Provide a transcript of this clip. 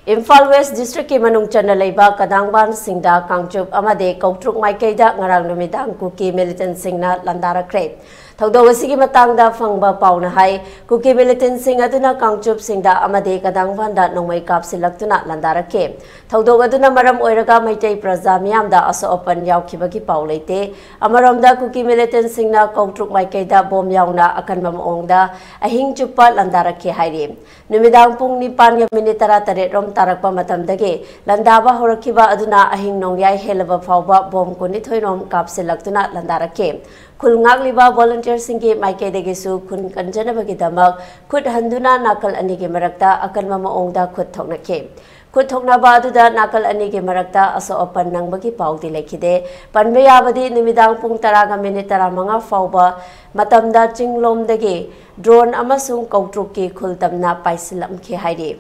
Imphal West District ki manung chana leiba Kadangband Singda Kangchup amadi Koutruk maikeida ngarang numidang Kuki Militant singna landarakhre. Thaudo asigi matangda phangba pauna hai Kuki Militant sing aduna Kangchup singda amadi Kadangband da nongmai kapsilaktuna landarakhe. Thaudo aduna maram oiraga maitai praja miyamda aso open yaukhibagi pau leite. Amaramda Kuki Militant singna Koutruk maikeida bom yauna akanma maongda ahing chupa landarakhe hairi. Numidang pung 9:38 rom tarakpa matamdagi landaba horakiba aduna ahing nongyai helaba fawba bom kunithoinom kapsilaktuna landarakhe. Khulngagliba volunteer singgi maikedegisu khun kanjanabagi damak khut handuna nakal anigi marakta akanma maongda khut thoknakhe. Khut thoknaba aduda nakal anigi marakta aso opan nangbagi paudi lekhide panbe yabadi numidang pung 10:35 fawba matamda chinglomdagi drone amasung Koutruk ki khultamna paisilamkhe hairi.